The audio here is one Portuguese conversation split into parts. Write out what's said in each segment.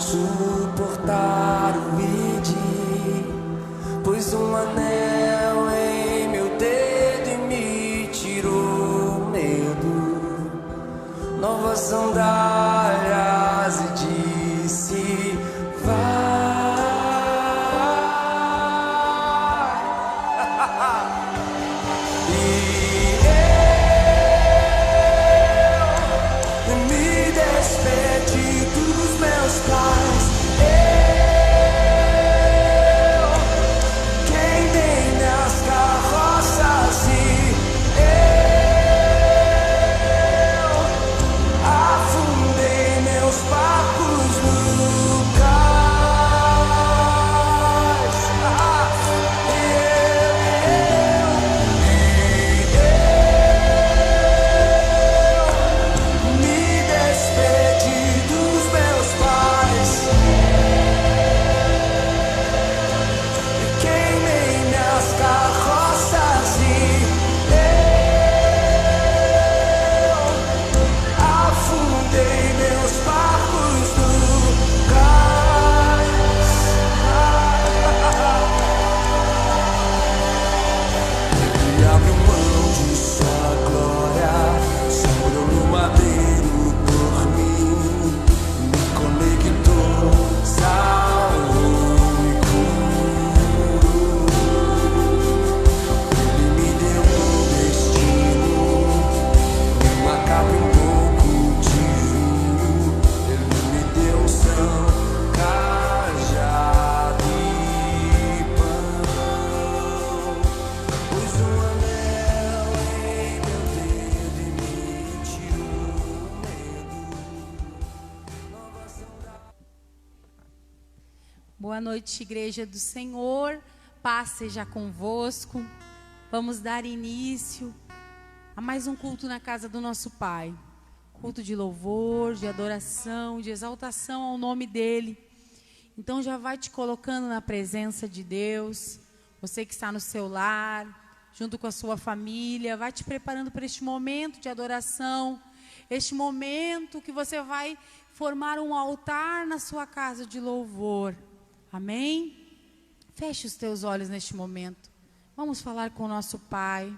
suportar o medir, pois um anel em meu dedo e me tirou o medo, novas sandálias e disse vai. Boa noite, Igreja do Senhor, paz seja convosco. Vamos dar início a mais um culto na casa do nosso Pai. Culto de louvor, de adoração, de exaltação ao nome dEle. Então já vai te colocando na presença de Deus. Você que está no seu lar, junto com a sua família, vai te preparando para este momento de adoração. Este momento que você vai formar um altar na sua casa de louvor. Amém? Feche os teus olhos neste momento. Vamos falar com o nosso Pai.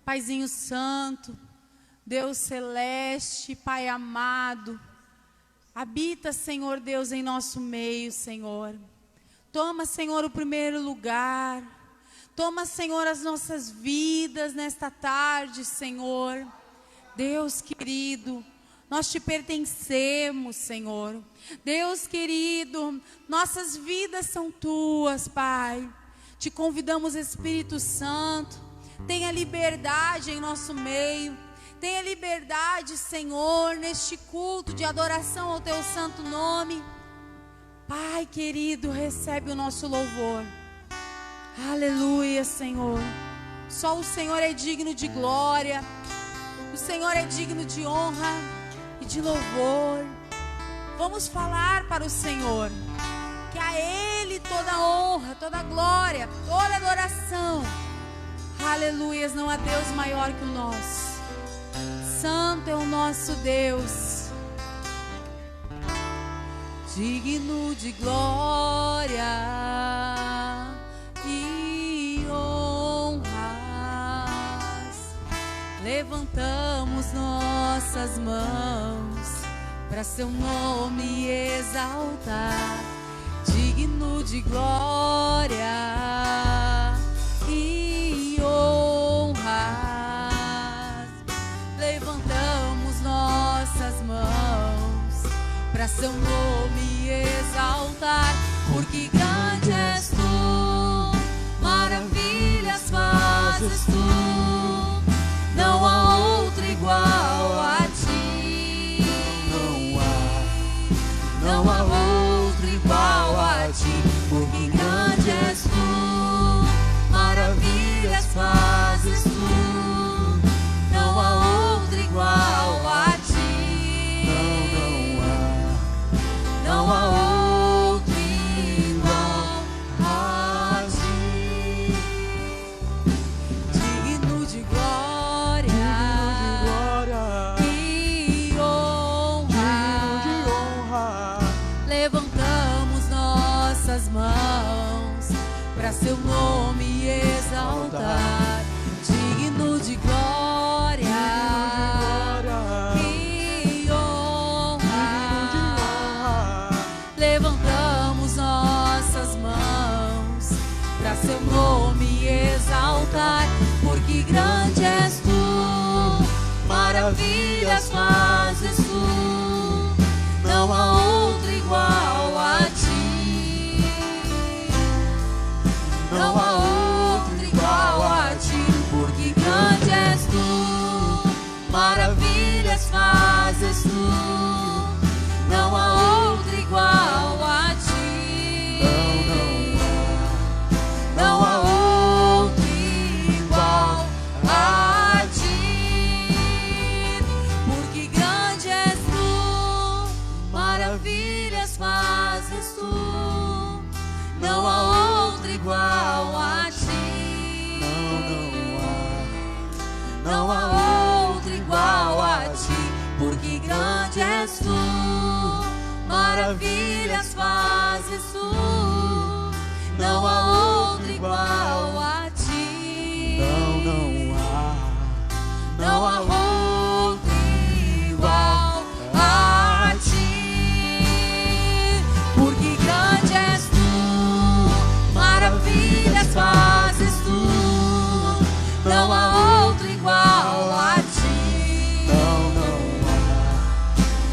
Paizinho Santo, Deus Celeste, Pai amado. Habita, Senhor Deus, em nosso meio, Senhor. Toma, Senhor, o primeiro lugar. Toma, Senhor, as nossas vidas nesta tarde, Senhor. Deus querido, nós te pertencemos, Senhor. Deus querido, nossas vidas são tuas, Pai. Te convidamos, Espírito Santo, tenha liberdade em nosso meio. Tenha liberdade, Senhor, neste culto de adoração ao teu santo nome. Pai querido, recebe o nosso louvor. Aleluia, Senhor. Só o Senhor é digno de glória. O Senhor é digno de honra e de louvor. Vamos falar para o Senhor, que a Ele toda honra, toda glória, toda adoração. Aleluias, não há Deus maior que o nosso. Santo é o nosso Deus, digno de glória e honras. Levantamos nossas mãos para seu nome exaltar, digno de glória e honras. Levantamos nossas mãos para seu nome exaltar, porque grande és tu, maravilhas fazes tu, não há outro igual a ti. Não há outro igual a ti, porque grande és tu, maravilhas fazes tu, não há outro igual a ti. Não há outro igual a ti. Digno de glória e honra. levantamos nossas mãos para seu nome exaltar, digno de glória e honra. Levantamos nossas mãos para seu nome exaltar, porque grande és tu, maravilhas fazes tu, não há outro igual a ti, não há outro igual a ti, porque grande és tu, maravilhas fazes tu, não há outro igual a ti, não há outro igual a ti, porque grande és tu, maravilhas fazes tu, não há outro igual a ti, não há outro igual a ti, porque grande és tu, maravilhas fazes tu, não há outro igual a ti, não há outro igual a ti, porque grande és tu, maravilhas fazes tu, não há outro igual a ti,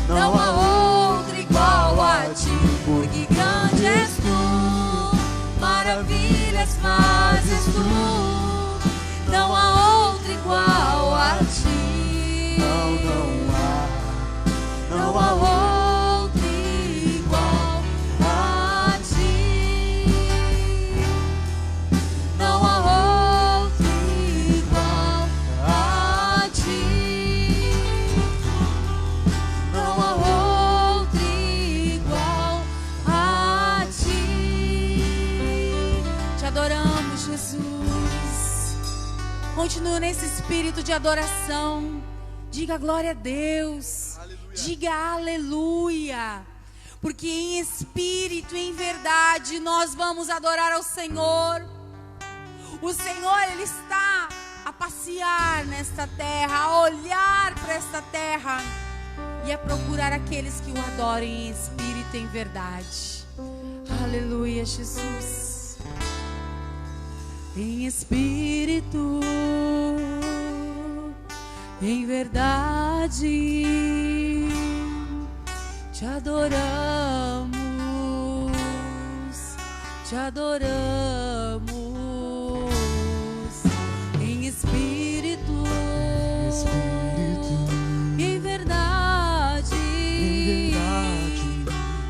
não há outro igual a ti, porque grande és tu, maravilhas fazes tu, não há outro igual a ti, não há outro igual a ti, não há outro igual a ti, não há outro igual a ti. Te adoramos, Jesus. Continua nesse espírito de adoração. Diga glória a Deus. Diga aleluia. Porque em espírito e em verdade nós vamos adorar ao Senhor. O Senhor, Ele está a passear nesta terra, a olhar para esta terra e a procurar aqueles que o adorem em espírito e em verdade. Aleluia, Jesus. Em espírito, em verdade, te adoramos, te adoramos. Em espírito, em verdade,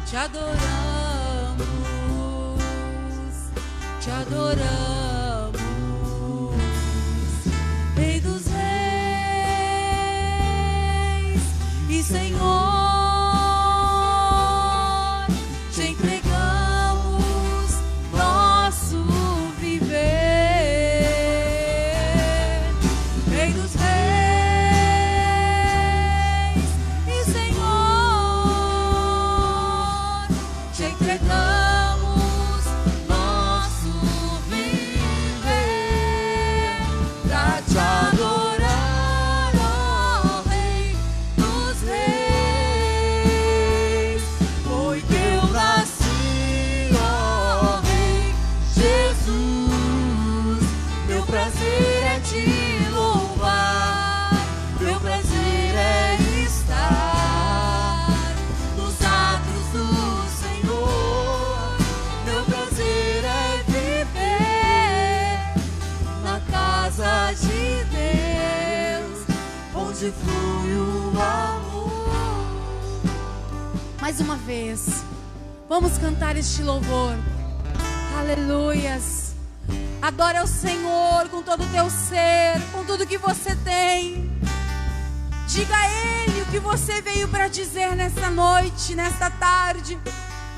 te adoramos, te adoramos. Rei dos reis e Senhor, te entregamos nosso viver. Rei dos reis e Senhor, te entregamos nosso viver pra te adorar, ó Rei dos reis. Foi que eu nasci, ó Rei Jesus. Meu prazer é te louvar, meu prazer é estar nos atos do Senhor. Meu prazer é viver na casa de Deus, onde flui o amor. Mais uma vez, vamos cantar este louvor. Aleluias. Adore ao Senhor com todo o teu ser, com tudo que você tem. Diga a Ele o que você veio para dizer nesta noite, nesta tarde.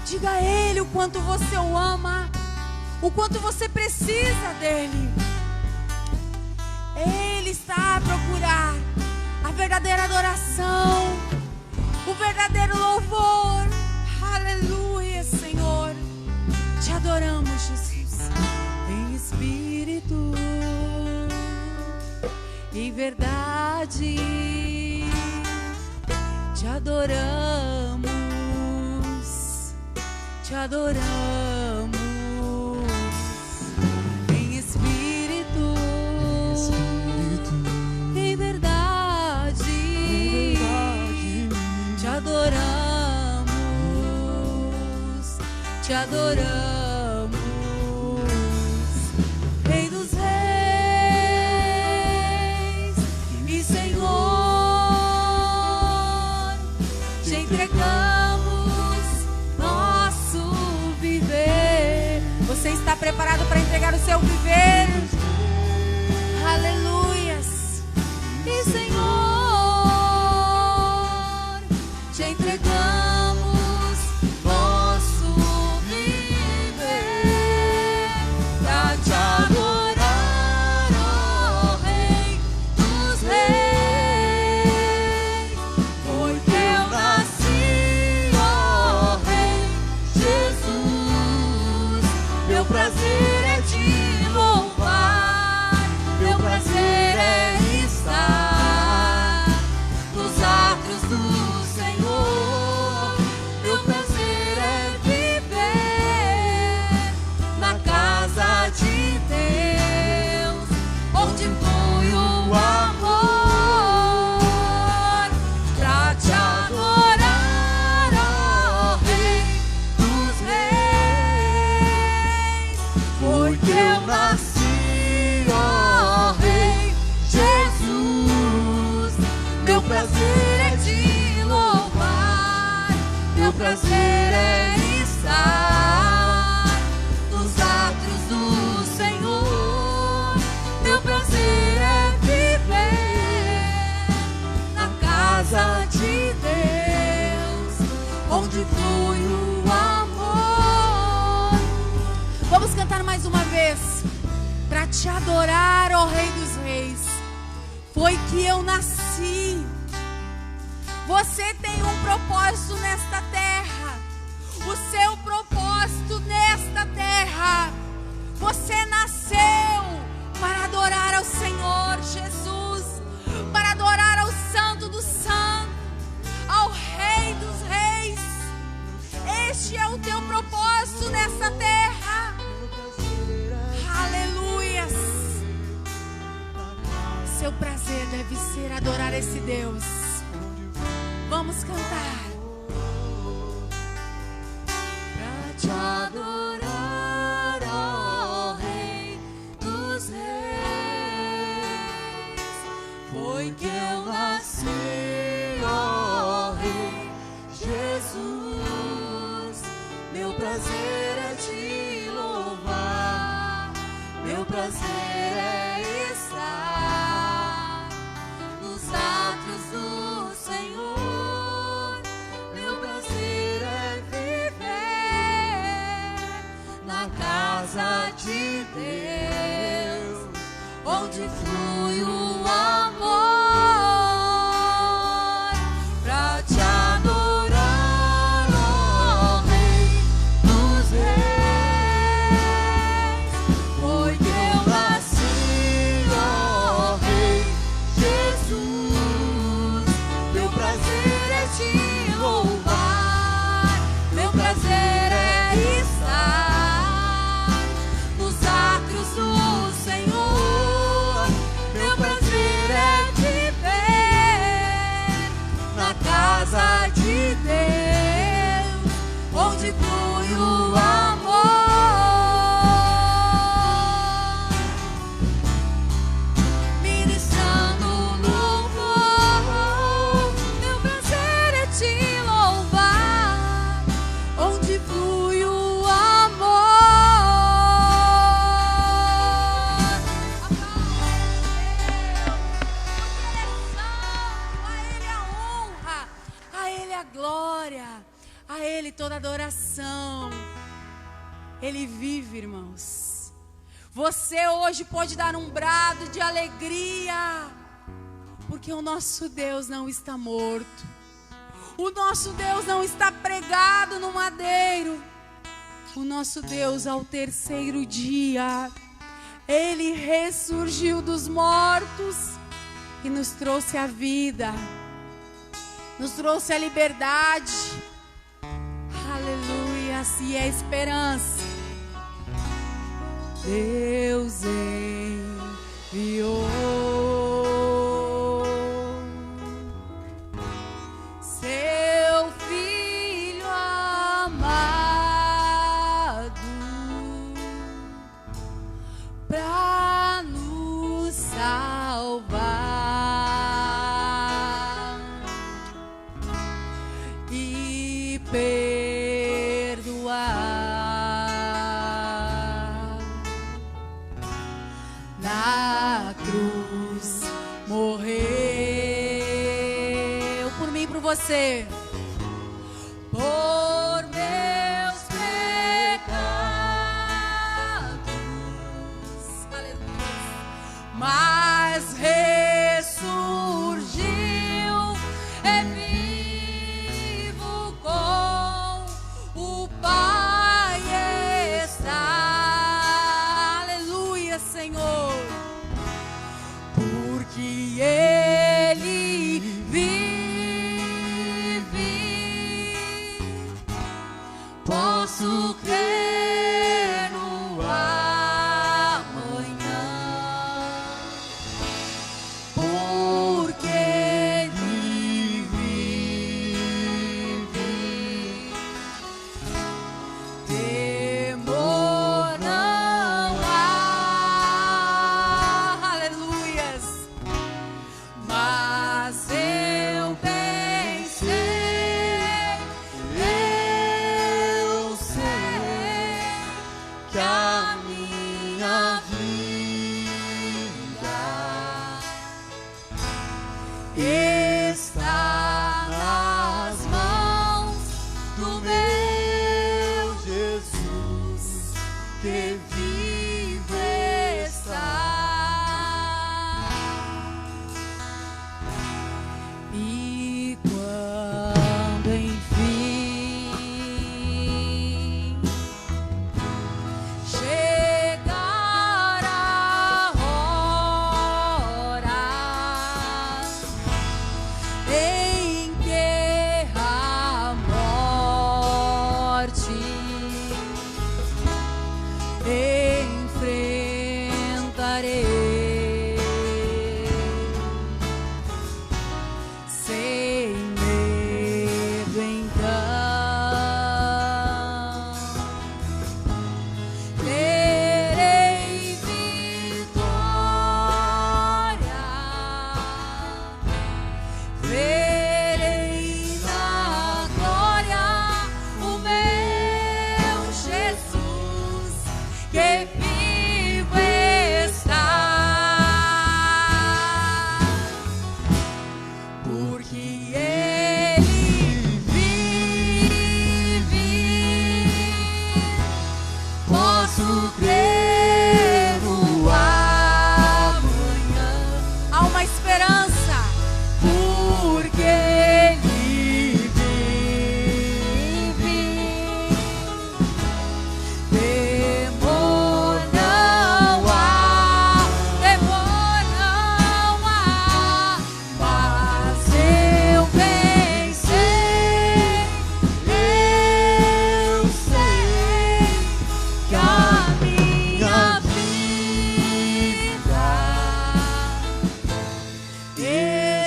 Diga a Ele o quanto você o ama, o quanto você precisa dEle. Ele está a procurar a verdadeira adoração, o verdadeiro louvor. Aleluia. Em verdade te adoramos, te adoramos. Em espírito, em verdade, te adoramos, te adoramos. Rei dos reis e Senhor, te entregamos nosso viver. Você está preparado para entregar o seu viver? Aleluias. E Senhor, te entregamos nosso viver pra te adorar, ó Rei dos reis. Foi que eu nasci, ó Rei Jesus. Meu prazer é te louvar, meu prazer é estar nos atos do Senhor. Meu prazer é viver na casa de Deus, onde flui o amor, pra te adorar, ó Rei dos reis. Foi que eu nasci, ó Rei Jesus. Meu prazer é te louvar, meu prazer é estar nos atos do Senhor. Meu prazer é viver na casa de Deus, onde flui o amor. Vamos cantar mais uma vez. Pra te adorar, ó Rei dos reis, foi que eu nasci. Você tem um propósito nesta terra. O seu propósito nesta terra. Você nasceu para adorar ao Senhor Jesus, para adorar ao Santo dos Santos, ao Rei dos Reis. Este é o teu propósito nesta terra. Aleluias. Seu prazer deve ser adorar esse Deus. Vamos cantar. Pra te adorar, ó Rei dos reis, foi que eu nasci, ó Rei Jesus. Meu prazer é te louvar, meu prazer é estar nos atos do Senhor. Meu prazer é viver na casa de Deus, onde flui o amor, pra te adorar, ó Rei dos reis. Foi que eu nasci, ó Rei Jesus. Meu prazer é te louvar, meu prazer é estar nos atos do Senhor. Meu prazer é viver na casa de Deus, onde flui o amor. Ministrando louvor, meu prazer é te louvar, onde flui o amor. A Ele a honra, a Ele a glória, a Ele toda adoração. Ele vive, irmãos. Você hoje pode dar um brado de alegria, porque o nosso Deus não está morto. O nosso Deus não está pregado no madeiro. O nosso Deus, ao terceiro dia, Ele ressurgiu dos mortos. que nos trouxe a vida, nos trouxe a liberdade. Aleluia, e a esperança. Deus enviou seu Filho amado para nos salvar e perdoar. Na cruz morreu por mim e por você, por meus pecados, aleluia, mas ressurgiu, é vivo com o Pai está, aleluia, Senhor, porque Ele vive, posso crer no amanhã, porque Ele vive, temor não há, aleluias, mas eu bem sei, eu sei que a minha vida está nas mãos do meu Jesus, que vivo está. E quando enfim chegar a hora em que a morte enfrentarei sem medo, então terei vitória, verei na glória o meu Jesus, que vivo está, porque Ele vive, posso crer no amanhã. Há uma esperança, porque Ele vive, temor não há, temor não há, mas eu bem sei, eu sei que a minha vida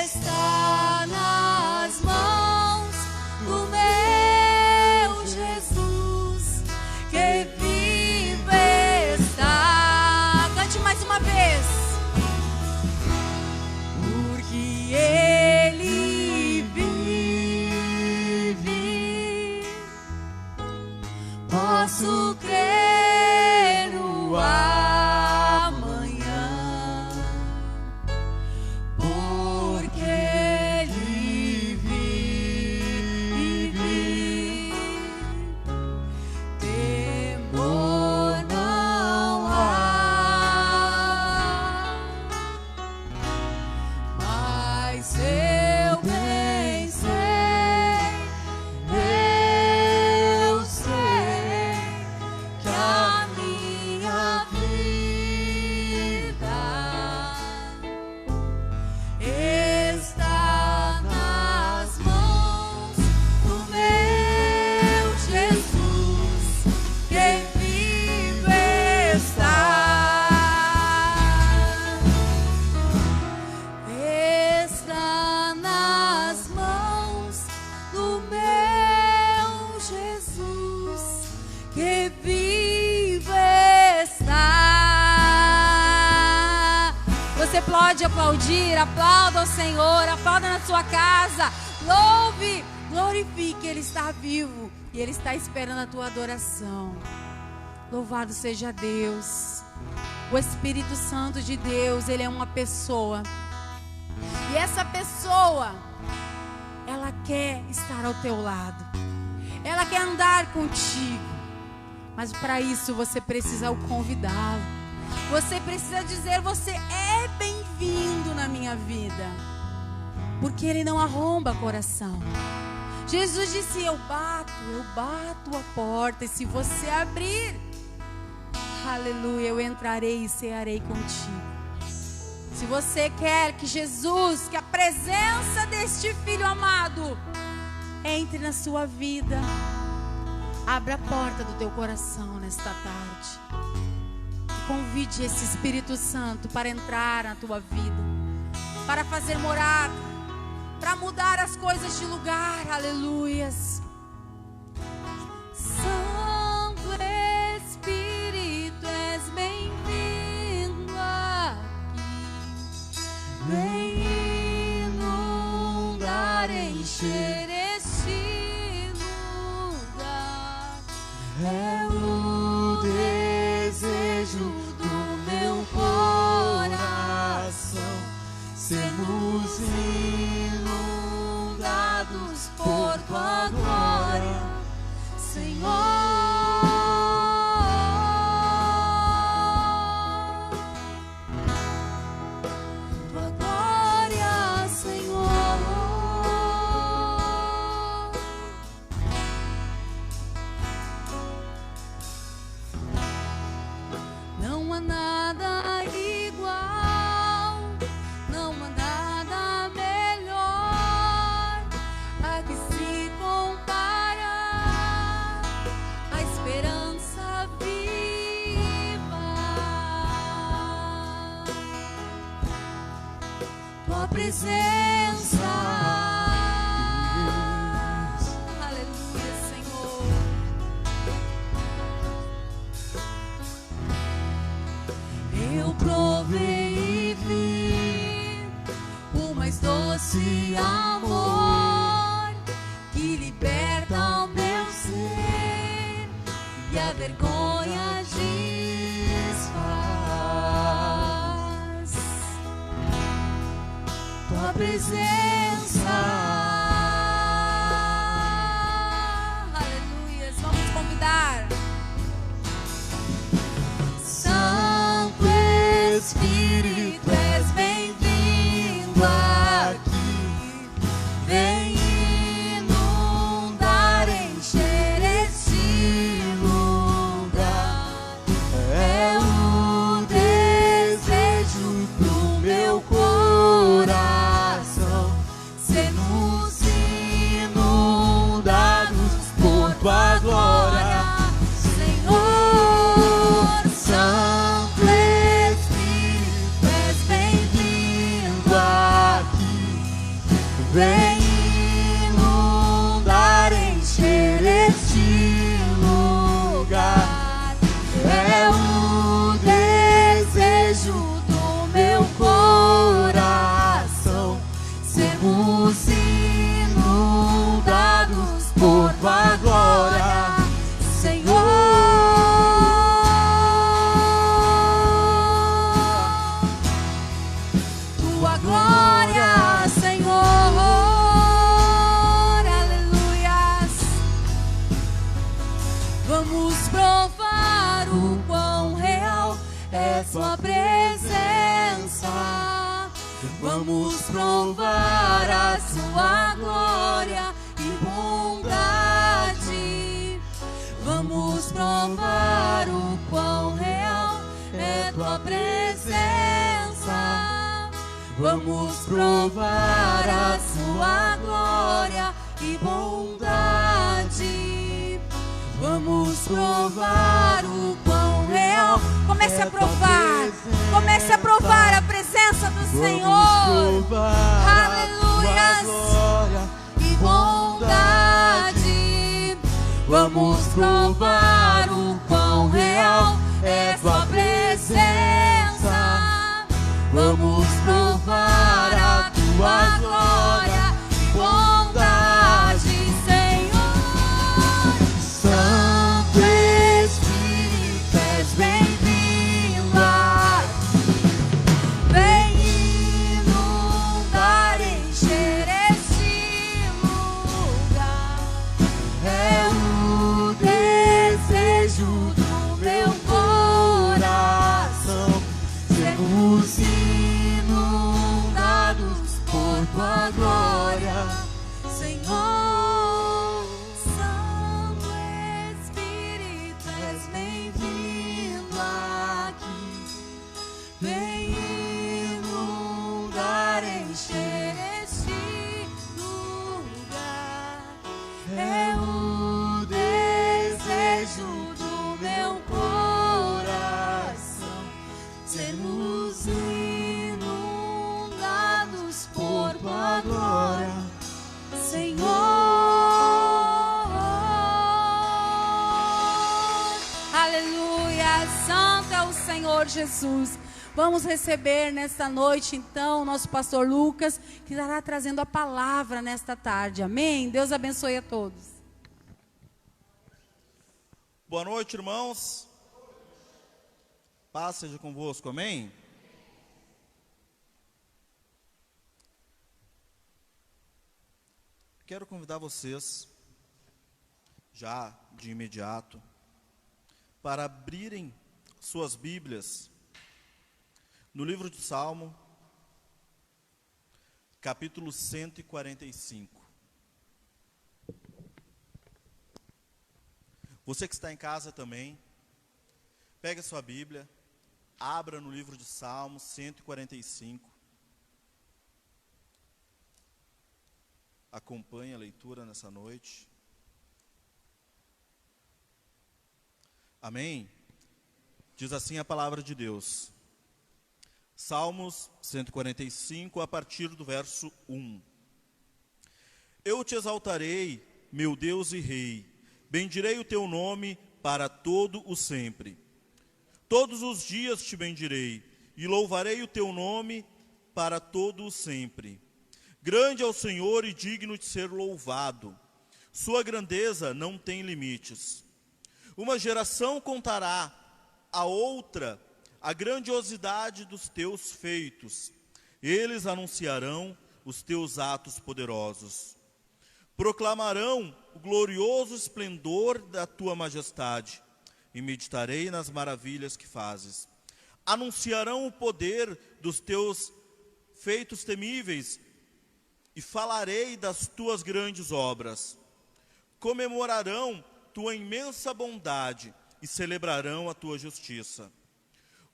está nas mãos do meu Jesus, que vivo está. Cante mais uma vez. Porque Ele vive, posso crer no amanhã, porque Ele vive, temor não há, mas eu bem sei, eu sei Jesus, que vivo está. Você pode aplaudir, aplauda ao Senhor, aplauda na sua casa, louve, glorifique, Ele está vivo e Ele está esperando a tua adoração. Louvado seja Deus. O Espírito Santo de Deus, Ele é uma pessoa. E essa pessoa, ela quer estar ao teu lado. Ela quer andar contigo. Mas para isso você precisa o convidá-lo. Você precisa dizer: você é bem-vindo na minha vida. Porque Ele não arromba coração. Jesus disse: eu bato a porta, e se você abrir, aleluia, eu entrarei e cearei contigo. Se você quer que Jesus, que a presença deste Filho amado entre na sua vida, abra a porta do teu coração nesta tarde. Convide esse Espírito Santo para entrar na tua vida, para fazer morada, para mudar as coisas de lugar, aleluias. Santo Espírito, és bem-vindo aqui. Vem inundar, encher este lugar. É o desejo do meu coração, sermos inundados por tua glória, Senhor. Tua glória, Senhor. Não há nada igual, não há nada melhor a que se compara a esperança viva. Tua presença, aleluia, Senhor. Eu provei e vi o mais doce amor que liberta o meu ser e a vergonha desfaz. Tua presença, aleluia. Vamos convidar. Santo Espírito, és bem-vindo aqui. Vem inundar, encher este lugar. É o desejo do meu coração, sermos inundados por tua glória, Senhor. Santo Espírito, és bem-vindo aqui. Vem inundar, encher este lugar. É o desejo do meu coração, sermos inundados por tua glória, Senhor. Tua glória, Senhor. Aleluias. Vamos provar o quão real é tua presença. Vamos provar a sua glória e bondade. Vamos provar o quão real é tua presença. Vamos provar a sua glória e bondade. Vamos provar o quão real. Comece a provar. Comece a provar a presença do Senhor. Aleluias. E bondade. Vamos provar o quão real é tua presença. Vamos provar a tua glória e bondade, Senhor. Santo Espírito, és bem-vindo aqui. Vem inundar, encher este lugar. É o desejo do meu coração, sermos inundados por tua glória, Senhor. Santo Espírito, és bem-vindo aqui. Vem inundar, encher este lugar. É o desejo do meu coração, sermos inundados por tua glória, Senhor. Aleluia, santo é o Senhor Jesus. Vamos receber nesta noite, então, o nosso pastor Lucas, que estará trazendo a palavra nesta tarde. Amém? Deus abençoe a todos. Boa noite, irmãos. Paz seja convosco, amém? Quero convidar vocês, já de imediato, para abrirem suas Bíblias no livro de Salmo, capítulo 145. Você que está em casa também, pegue a sua Bíblia, abra no livro de Salmo 145. Acompanhe a leitura nessa noite. Amém? Diz assim a palavra de Deus. Salmos 145, a partir do verso 1. Eu te exaltarei, meu Deus e Rei, bendirei o teu nome para todo o sempre. Todos os dias te bendirei, e louvarei o teu nome para todo o sempre. Grande é o Senhor e digno de ser louvado. Sua grandeza não tem limites. Uma geração contará a outra a grandiosidade dos teus feitos. Eles anunciarão os teus atos poderosos. Proclamarão o glorioso esplendor da tua majestade, e meditarei nas maravilhas que fazes. Anunciarão o poder dos teus feitos temíveis, e falarei das tuas grandes obras. Comemorarão tua imensa bondade, e celebrarão a tua justiça.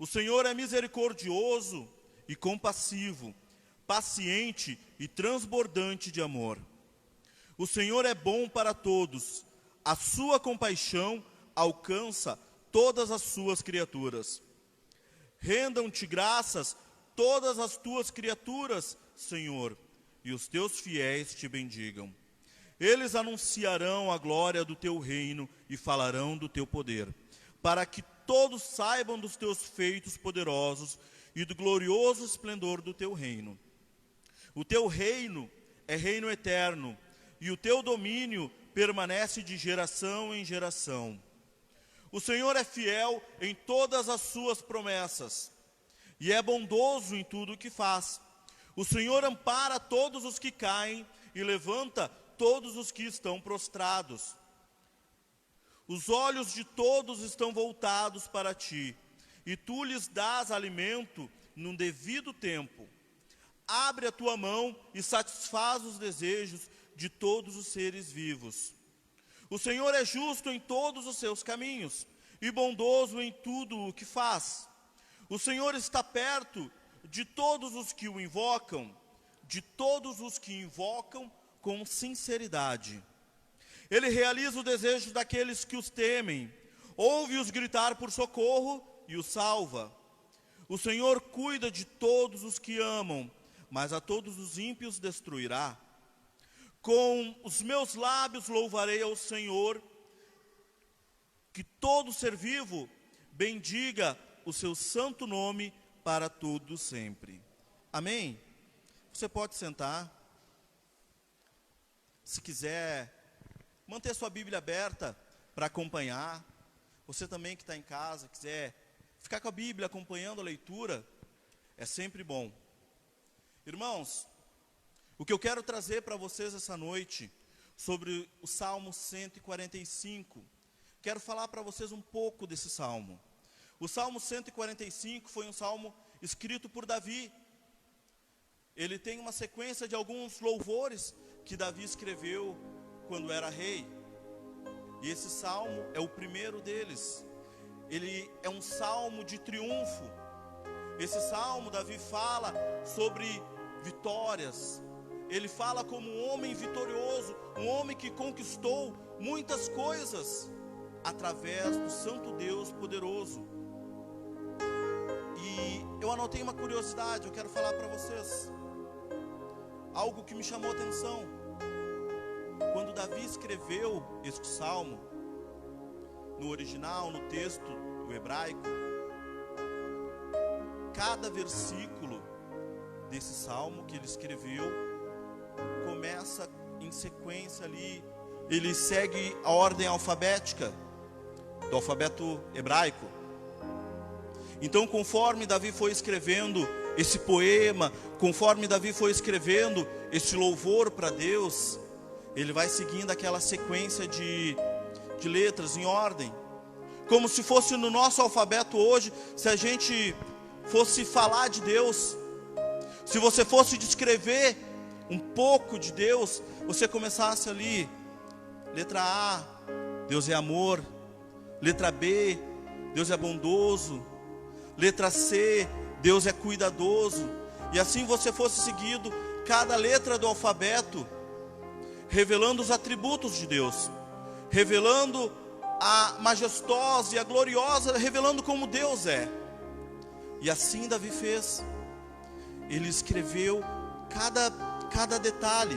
O Senhor é misericordioso e compassivo, paciente e transbordante de amor. O Senhor é bom para todos, a sua compaixão alcança todas as suas criaturas. Rendam-te graças todas as tuas criaturas, Senhor, e os teus fiéis te bendigam. Eles anunciarão a glória do teu reino e falarão do teu poder, para que todos saibam dos teus feitos poderosos e do glorioso esplendor do teu reino. O teu reino é reino eterno, e o teu domínio permanece de geração em geração. O Senhor é fiel em todas as suas promessas, e é bondoso em tudo o que faz. O Senhor ampara todos os que caem e levanta todos os que estão prostrados. Os olhos de todos estão voltados para ti, e tu lhes dás alimento num devido tempo. Abre a tua mão e satisfaz os desejos de todos os seres vivos. O Senhor é justo em todos os seus caminhos, e bondoso em tudo o que faz. O Senhor está perto de todos os que o invocam, com sinceridade. Ele realiza o desejo daqueles que os temem, ouve-os gritar por socorro e os salva. O Senhor cuida de todos os que amam, mas a todos os ímpios destruirá. Com os meus lábios louvarei ao Senhor, que todo ser vivo bendiga o seu santo nome para todo sempre. Amém? Você pode sentar. Se quiser manter sua Bíblia aberta para acompanhar. Você também que está em casa, quiser ficar com a Bíblia acompanhando a leitura, é sempre bom. Irmãos, o que eu quero trazer para vocês essa noite, sobre o Salmo 145, quero falar para vocês um pouco desse salmo. O Salmo 145 foi um salmo escrito por Davi. Ele tem uma sequência de alguns louvores que Davi escreveu quando era rei. E esse salmo é o primeiro deles. Ele é um salmo de triunfo. Esse salmo, Davi fala sobre vitórias. Ele fala como um homem vitorioso, um homem que conquistou muitas coisas através do Santo Deus poderoso. E eu anotei uma curiosidade, eu quero falar para vocês. Algo que me chamou a atenção. Quando Davi escreveu este salmo, no original, no texto do hebraico, cada versículo desse salmo que ele escreveu começa em sequência ali. Ele segue a ordem alfabética do alfabeto hebraico. Então, conforme Davi foi escrevendo esse poema, conforme Davi foi escrevendo esse louvor para Deus, ele vai seguindo aquela sequência de letras em ordem, como se fosse no nosso alfabeto hoje. Se a gente fosse falar de Deus, se você fosse descrever um pouco de Deus, você começasse ali, letra A, Deus é amor. Letra B, Deus é bondoso. Letra C, Deus é cuidadoso. E assim você fosse seguido cada letra do alfabeto, revelando os atributos de Deus, revelando a majestosa e a gloriosa, revelando como Deus é. E assim Davi fez. Ele escreveu cada detalhe.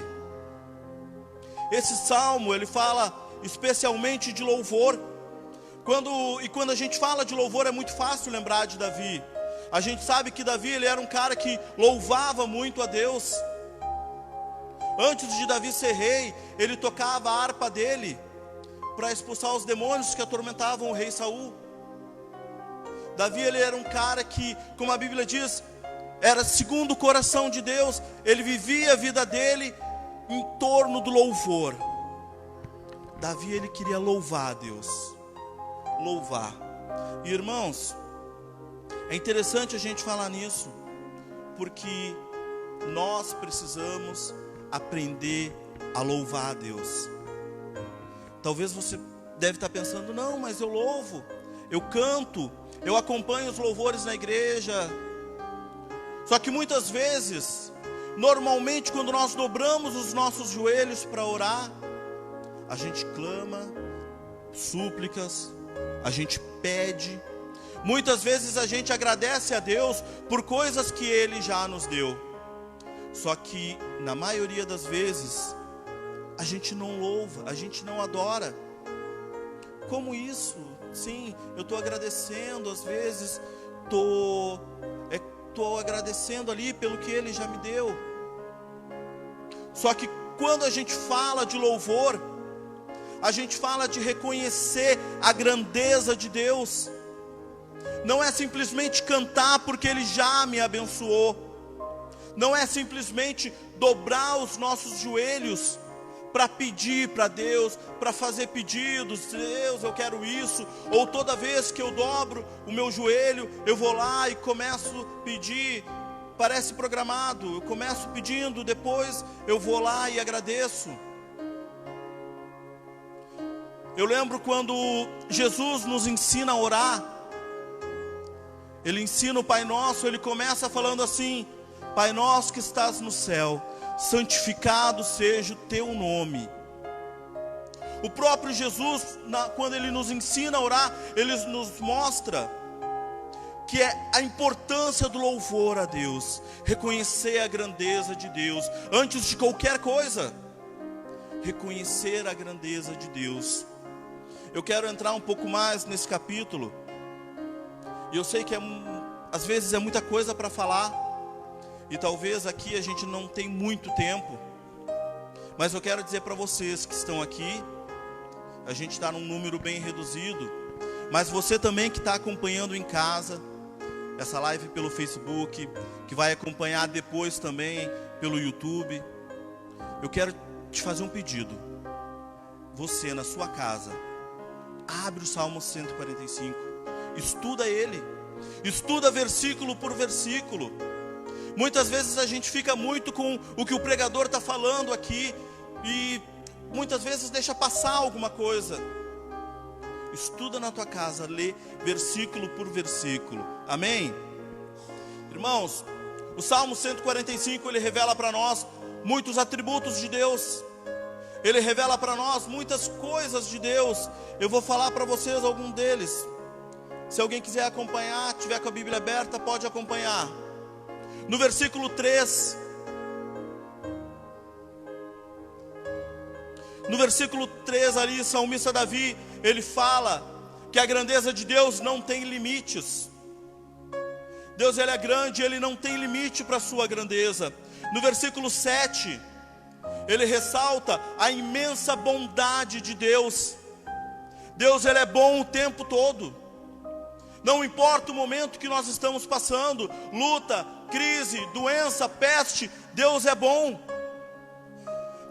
Esse salmo, ele fala especialmente de louvor. Quando a gente fala de louvor, é muito fácil lembrar de Davi. A gente sabe que Davi, ele era um cara que louvava muito a Deus. Antes de Davi ser rei, ele tocava a harpa dele para expulsar os demônios que atormentavam o rei Saul. Davi, ele era um cara que, como a Bíblia diz, era segundo o coração de Deus. Ele vivia a vida dele em torno do louvor. Davi, ele queria louvar a Deus. Louvar. E irmãos, é interessante a gente falar nisso, porque nós precisamos aprender a louvar a Deus. Talvez você deve estar pensando: não, mas eu louvo, eu canto, eu acompanho os louvores na igreja. Só que muitas vezes, normalmente quando nós dobramos os nossos joelhos para orar, a gente clama, súplicas, a gente pede. Muitas vezes a gente agradece a Deus por coisas que Ele já nos deu. Só que na maioria das vezes a gente não louva, a gente não adora. Como isso? Sim, eu estou agradecendo, às vezes estou agradecendo ali pelo que Ele já me deu. Só que quando a gente fala de louvor, a gente fala de reconhecer a grandeza de Deus. Não é simplesmente cantar porque Ele já me abençoou. Não é simplesmente dobrar os nossos joelhos para pedir para Deus, para fazer pedidos. Deus, eu quero isso. Ou toda vez que eu dobro o meu joelho, eu vou lá e começo a pedir. Parece programado, eu começo pedindo, depois eu vou lá e agradeço. Eu lembro quando Jesus nos ensina a orar. Ele ensina o Pai Nosso, ele começa falando assim: Pai nosso que estás no céu, santificado seja o teu nome. O próprio Jesus, quando ele nos ensina a orar, ele nos mostra que é a importância do louvor a Deus, reconhecer a grandeza de Deus, antes de qualquer coisa, reconhecer a grandeza de Deus. Eu quero entrar um pouco mais nesse capítulo. E eu sei que às vezes é muita coisa para falar. E talvez aqui a gente não tem muito tempo. Mas eu quero dizer para vocês que estão aqui, a gente está num número bem reduzido. Mas você também que está acompanhando em casa, essa live pelo Facebook, que vai acompanhar depois também pelo YouTube. Eu quero te fazer um pedido. Você na sua casa, abre o Salmo 145, estuda ele, estuda versículo por versículo. Muitas vezes a gente fica muito com o que o pregador está falando aqui, e muitas vezes deixa passar alguma coisa. Estuda na tua casa, lê versículo por versículo, amém? Irmãos, o Salmo 145, ele revela para nós muitos atributos de Deus. Ele revela para nós muitas coisas de Deus. Eu vou falar para vocês algum deles. Se alguém quiser acompanhar, tiver com a Bíblia aberta, pode acompanhar. No versículo 3. No versículo 3 ali, salmista Davi, ele fala que a grandeza de Deus não tem limites. Deus, ele é grande, ele não tem limite para a sua grandeza. No versículo 7, ele ressalta a imensa bondade de Deus. Deus, ele é bom o tempo todo. Não importa o momento que nós estamos passando, luta, crise, doença, peste, Deus é bom.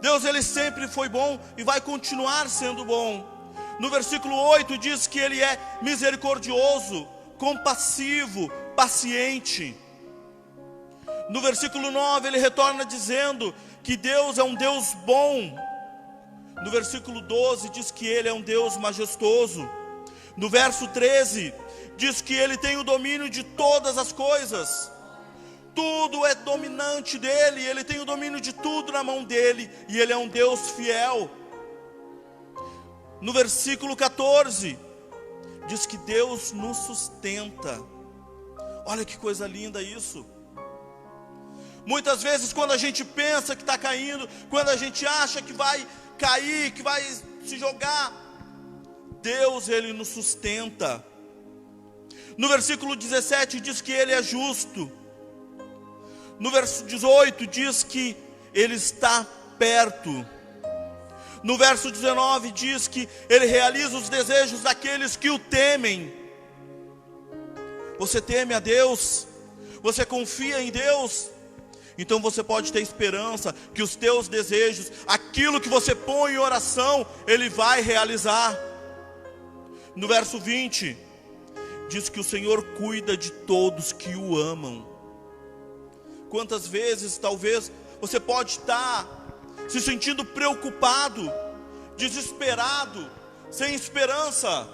Deus, ele sempre foi bom e vai continuar sendo bom. No versículo 8 diz que ele é misericordioso, compassivo, paciente. No versículo 9 ele retorna dizendo que Deus é um Deus bom. No versículo 12 diz que ele é um Deus majestoso. No verso 13 diz que ele tem o domínio de todas as coisas. Tudo é dominante dele, ele tem o domínio de tudo na mão dele, e ele é um Deus fiel. No versículo 14 diz que Deus nos sustenta. Olha que coisa linda isso. Muitas vezes quando a gente pensa que está caindo, quando a gente acha que vai cair, que vai se jogar, Deus, ele nos sustenta. No versículo 17 diz que ele é justo. No verso 18 diz que ele está perto. No verso 19 diz que ele realiza os desejos daqueles que o temem. Você teme a Deus? Você confia em Deus? Então você pode ter esperança que os teus desejos, aquilo que você põe em oração, ele vai realizar. No verso 20 diz que o Senhor cuida de todos que o amam. Quantas vezes talvez você pode estar se sentindo preocupado, desesperado, sem esperança,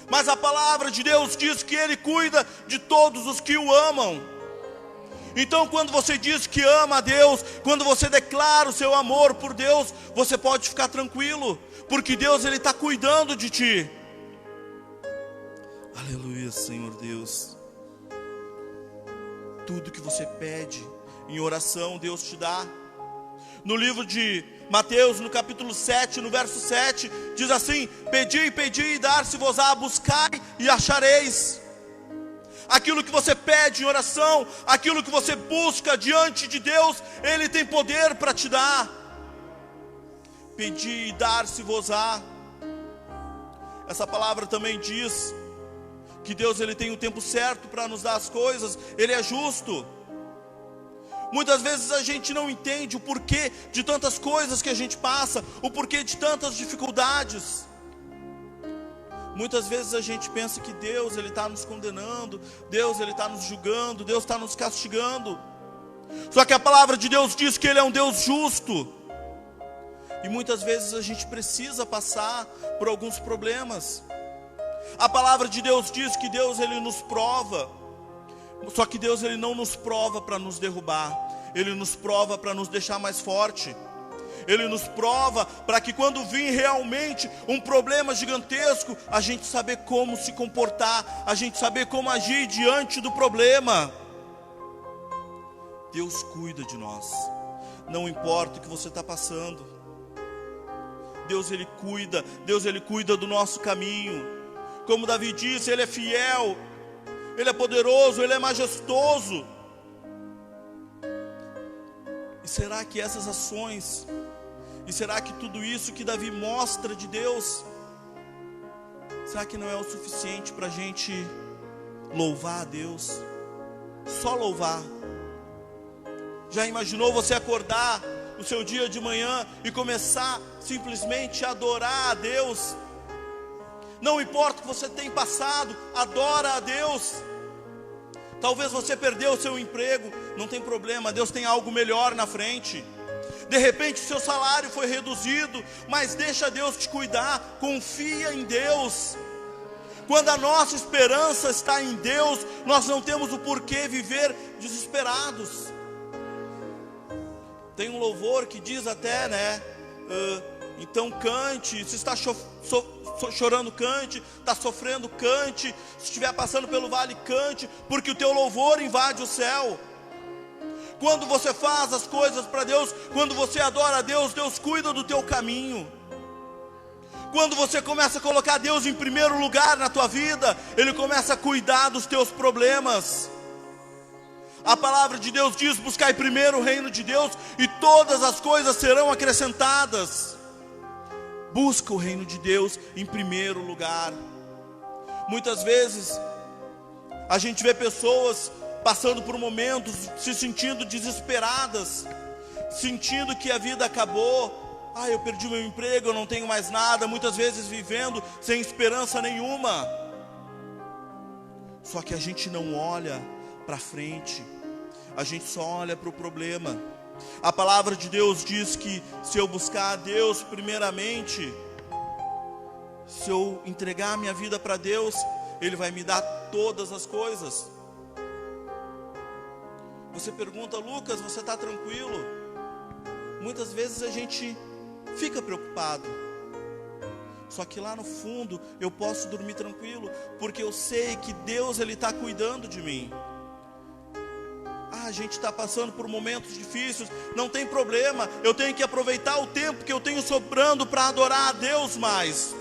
mas a palavra de Deus diz que ele cuida de todos os que o amam. Então quando você diz que ama a Deus, quando você declara o seu amor por Deus, você pode ficar tranquilo, porque Deus, ele está cuidando de ti. Aleluia, Senhor Deus. Tudo que você pede em oração, Deus te dá. No livro de Mateus, no capítulo 7, no verso 7, diz assim: pedi, pedi e dar-se-vos-á, buscai e achareis. Aquilo que você pede em oração, aquilo que você busca diante de Deus, ele tem poder para te dar. Pedi e dar-se-vos-á. Essa palavra também diz que Deus, ele tem o tempo certo para nos dar as coisas, ele é justo. Muitas vezes a gente não entende o porquê de tantas coisas que a gente passa, o porquê de tantas dificuldades. Muitas vezes a gente pensa que Deus, ele está nos condenando, Deus, ele está nos julgando, Deus está nos castigando. Só que a palavra de Deus diz que ele é um Deus justo. E muitas vezes a gente precisa passar por alguns problemas. A palavra de Deus diz que Deus, ele nos prova. Só que Deus, ele não nos prova para nos derrubar. Ele nos prova para nos deixar mais forte. Ele nos prova para que quando vir realmente um problema gigantesco, a gente saber como se comportar, a gente saber como agir diante do problema. Deus cuida de nós. Não importa o que você está passando. Deus Ele cuida do nosso caminho. Como Davi disse, Ele é fiel, Ele é poderoso, Ele é majestoso. E será que essas ações, e será que tudo isso que Davi mostra de Deus, será que não é o suficiente para a gente louvar a Deus? Só louvar. Já imaginou você acordar o seu dia de manhã e começar simplesmente a adorar a Deus? Não importa o que você tem passado, adora a Deus. Talvez você perdeu o seu emprego, não tem problema, Deus tem algo melhor na frente. De repente o seu salário foi reduzido, mas deixa Deus te cuidar, confia em Deus. Quando a nossa esperança está em Deus, nós não temos o porquê viver desesperados. Tem um louvor que diz até, né? Então cante, se está chorando, cante, está sofrendo, cante, se estiver passando pelo vale, cante, porque o teu louvor invade o céu. Quando você faz as coisas para Deus, quando você adora a Deus, Deus cuida do teu caminho. Quando você começa a colocar Deus em primeiro lugar na tua vida, Ele começa a cuidar dos teus problemas. A palavra de Deus diz: buscai primeiro o reino de Deus e todas as coisas serão acrescentadas. Busca o reino de Deus em primeiro lugar. Muitas vezes a gente vê pessoas passando por momentos, se sentindo desesperadas, sentindo que a vida acabou. Eu perdi meu emprego, eu não tenho mais nada. Muitas vezes vivendo sem esperança nenhuma. Só que a gente não olha para frente, a gente só olha para o problema. A palavra de Deus diz que se eu buscar a Deus primeiramente, se eu entregar a minha vida para Deus, Ele vai me dar todas as coisas. Você pergunta: Lucas, você está tranquilo? Muitas vezes a gente fica preocupado. Só que lá no fundo eu posso dormir tranquilo, porque eu sei que Deus Ele está cuidando de mim. A gente está passando por momentos difíceis, não tem problema. Eu tenho que aproveitar o tempo que eu tenho sobrando para adorar a Deus mais,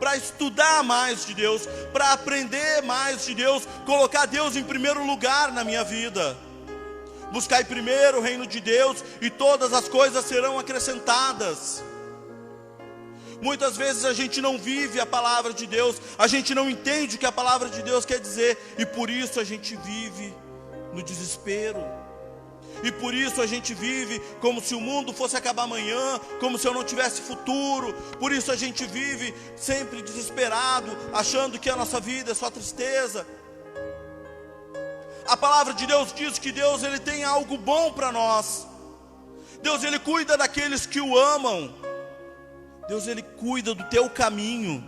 para estudar mais de Deus, para aprender mais de Deus, colocar Deus em primeiro lugar na minha vida. Buscai primeiro o reino de Deus e todas as coisas serão acrescentadas. Muitas vezes a gente não vive a palavra de Deus, a gente não entende o que a palavra de Deus quer dizer, e por isso a gente vive no desespero. E por isso a gente vive como se o mundo fosse acabar amanhã, como se eu não tivesse futuro. Por isso a gente vive sempre desesperado, achando que a nossa vida é só tristeza. A palavra de Deus diz que Deus Ele tem algo bom para nós. Deus Ele cuida daqueles que o amam. Deus Ele cuida do teu caminho.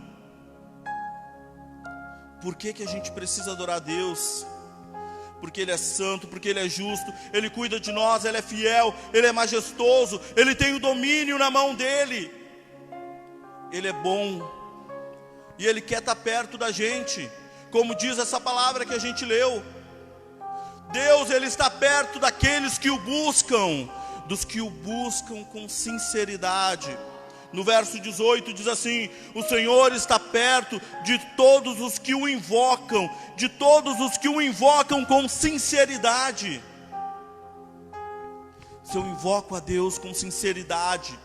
Por que a gente precisa adorar a Deus? Porque Ele é santo, porque Ele é justo, Ele cuida de nós, Ele é fiel, Ele é majestoso, Ele tem o domínio na mão dEle. Ele é bom e Ele quer estar perto da gente, como diz essa palavra que a gente leu. Deus, Ele está perto daqueles que o buscam, dos que o buscam com sinceridade. No verso 18 diz assim: o Senhor está perto de todos os que o invocam, de todos os que o invocam com sinceridade. Se eu invoco a Deus com sinceridade,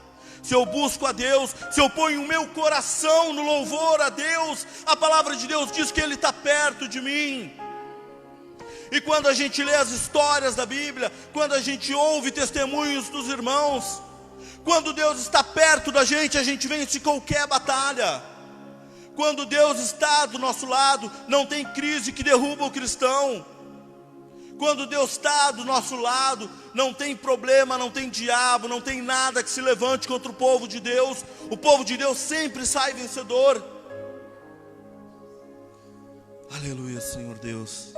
se eu busco a Deus, se eu ponho o meu coração no louvor a Deus, a palavra de Deus diz que Ele está perto de mim. E quando a gente lê as histórias da Bíblia, quando a gente ouve testemunhos dos irmãos, quando Deus está perto da gente, a gente vence qualquer batalha. Quando Deus está do nosso lado, não tem crise que derruba o cristão. Quando Deus está do nosso lado, não tem problema, não tem diabo, não tem nada que se levante contra o povo de Deus. O povo de Deus sempre sai vencedor. Aleluia, Senhor Deus.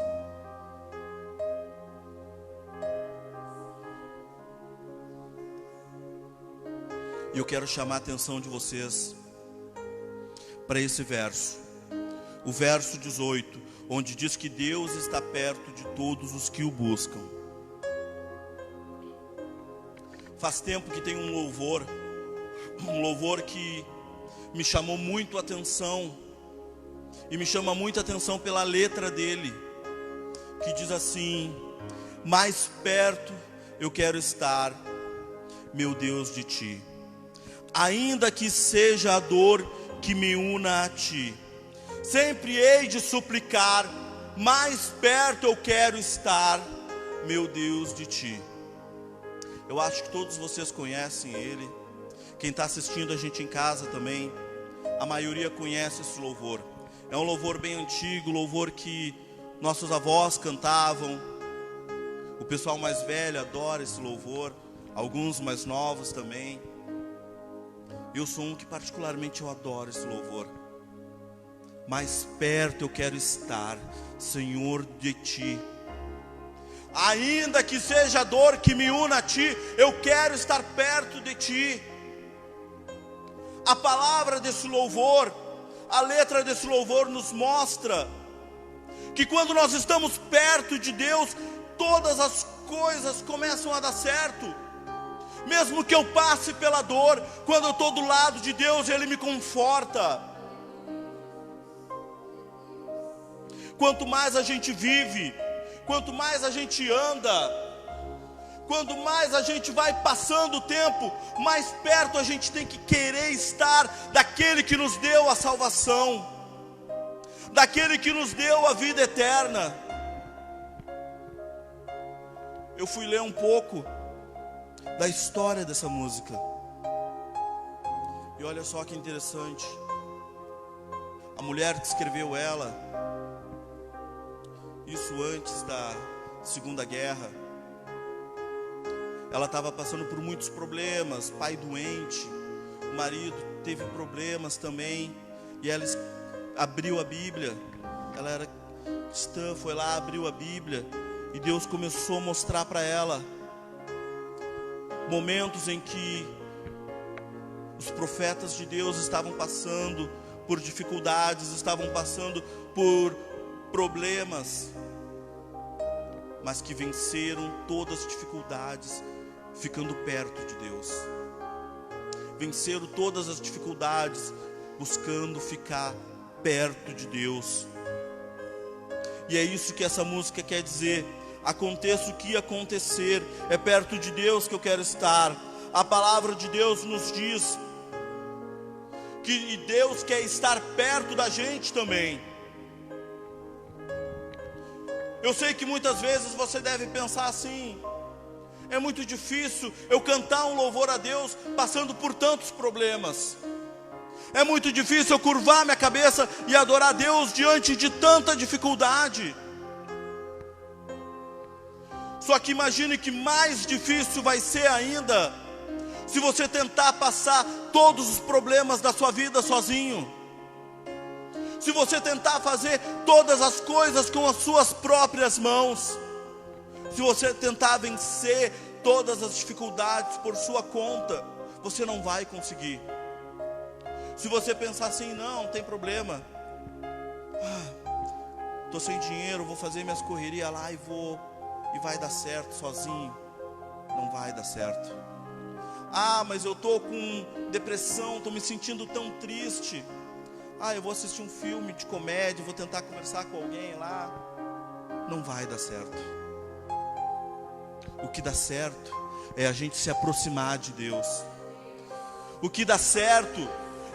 E eu quero chamar a atenção de vocês para esse verso, o verso 18, onde diz que Deus está perto de todos os que o buscam. Faz tempo que tem um louvor um louvor que me chamou muito a atenção, e me chama muita atenção pela letra dele, que diz assim: mais perto eu quero estar, meu Deus, de ti, ainda que seja a dor que me una a ti, sempre hei de suplicar, mais perto eu quero estar, meu Deus, de ti. Eu acho que todos vocês conhecem ele. Quem está assistindo a gente em casa também, a maioria conhece esse louvor. É um louvor bem antigo, louvor que nossos avós cantavam. O pessoal mais velho adora esse louvor, alguns mais novos também. Eu sou um que particularmente eu adoro esse louvor. Mais perto eu quero estar, Senhor, de ti. Ainda que seja a dor que me una a ti, eu quero estar perto de ti. A palavra desse louvor, a letra desse louvor nos mostra que quando nós estamos perto de Deus, todas as coisas começam a dar certo. Mesmo que eu passe pela dor, quando eu estou do lado de Deus, Ele me conforta. Quanto mais a gente vive, quanto mais a gente anda, quanto mais a gente vai passando o tempo, mais perto a gente tem que querer estar daquele que nos deu a salvação, daquele que nos deu a vida eterna. Eu fui ler um pouco da história dessa música, e olha só que interessante. A mulher que escreveu ela, isso antes da Segunda Guerra, ela estava passando por muitos problemas, pai doente, o marido teve problemas também, e ela abriu a Bíblia, ela era cristã, foi lá, abriu a Bíblia, e Deus começou a mostrar para ela momentos em que os profetas de Deus estavam passando por dificuldades, estavam passando por problemas, mas que venceram todas as dificuldades ficando perto de Deus. Venceram todas as dificuldades buscando ficar perto de Deus. E é isso que essa música quer dizer. Aconteça o que acontecer, é perto de Deus que eu quero estar. A palavra de Deus nos diz que Deus quer estar perto da gente também. Eu sei que muitas vezes você deve pensar assim: é muito difícil eu cantar um louvor a Deus passando por tantos problemas. É muito difícil eu curvar minha cabeça e adorar a Deus diante de tanta dificuldade. Só que imagine que mais difícil vai ser ainda se você tentar passar todos os problemas da sua vida sozinho. Se você tentar fazer todas as coisas com as suas próprias mãos. Se você tentar vencer todas as dificuldades por sua conta, você não vai conseguir. Se você pensar assim: não tem problema, estou sem dinheiro, vou fazer minhas correrias lá e vai dar certo sozinho. Não vai dar certo. Mas eu estou com depressão, estou me sentindo tão triste. Eu vou assistir um filme de comédia, vou tentar conversar com alguém lá. Não vai dar certo. O que dá certo é a gente se aproximar de Deus. O que dá certo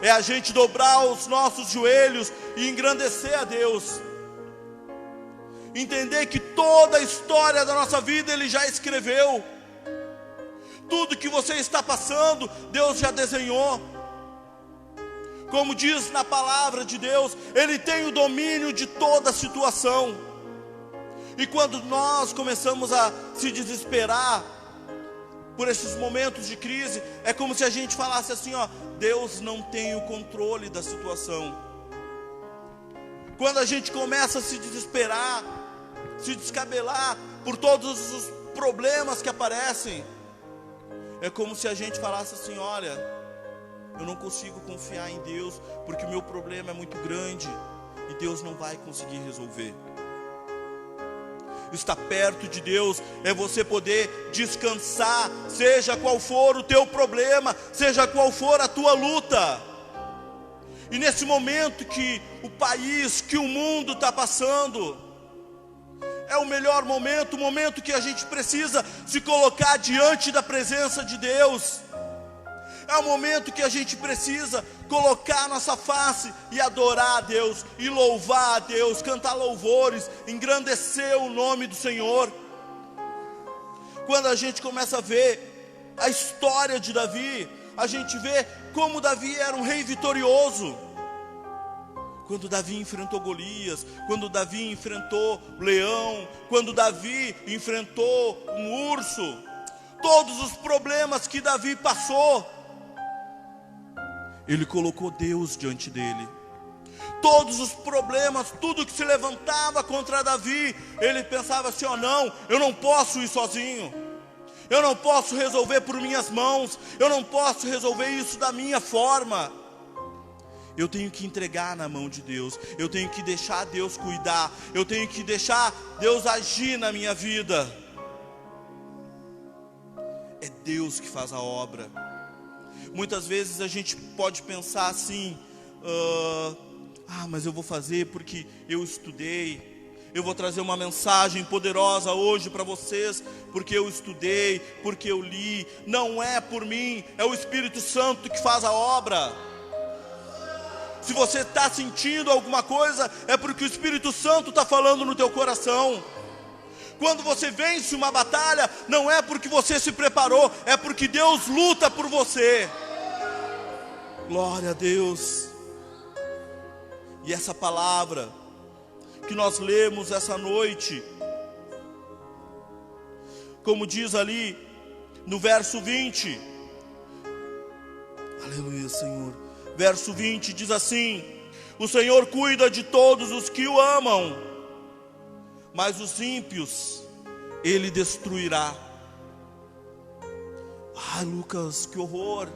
é a gente dobrar os nossos joelhos e engrandecer a Deus. Entender que toda a história da nossa vida Ele já escreveu. Tudo que você está passando, Deus já desenhou. Como diz na palavra de Deus, Ele tem o domínio de toda a situação. E quando nós começamos a se desesperar por esses momentos de crise, é como se a gente falasse assim: Deus não tem o controle da situação. Quando a gente começa a se desesperar, se descabelar por todos os problemas que aparecem, é como se a gente falasse assim: olha, eu não consigo confiar em Deus, porque o meu problema é muito grande e Deus não vai conseguir resolver. estar perto de Deus, é você poder descansar, seja qual for o teu problema, seja qual for a tua luta. E nesse momento que o país, que o mundo está passando, é o melhor momento, o momento que a gente precisa se colocar diante da presença de Deus. É o momento que a gente precisa colocar nossa face e adorar a Deus, e louvar a Deus, cantar louvores, engrandecer o nome do Senhor. Quando a gente começa a ver a história de Davi, a gente vê como Davi era um rei vitorioso. Quando Davi enfrentou Golias, quando Davi enfrentou o leão, quando Davi enfrentou um urso, todos os problemas que Davi passou, ele colocou Deus diante dele. Todos os problemas, tudo que se levantava contra Davi, ele pensava assim: ó, não, eu não posso ir sozinho, eu não posso resolver por minhas mãos, eu não posso resolver isso da minha forma. Eu tenho que entregar na mão de Deus, eu tenho que deixar Deus cuidar, eu tenho que deixar Deus agir na minha vida. É Deus que faz a obra. Muitas vezes a gente pode pensar assim: mas eu vou fazer porque eu estudei, eu vou trazer uma mensagem poderosa hoje para vocês, porque eu estudei, porque eu li. Não é por mim, é o Espírito Santo que faz a obra. Se você está sentindo alguma coisa, é porque o Espírito Santo está falando no teu coração. Quando você vence uma batalha, não é porque você se preparou, é porque Deus luta por você. Glória a Deus. E essa palavra que nós lemos essa noite, como diz ali no verso 20, aleluia, Senhor. Verso 20 diz assim: o Senhor cuida de todos os que o amam, mas os ímpios Ele destruirá. Ai, Lucas, que horror!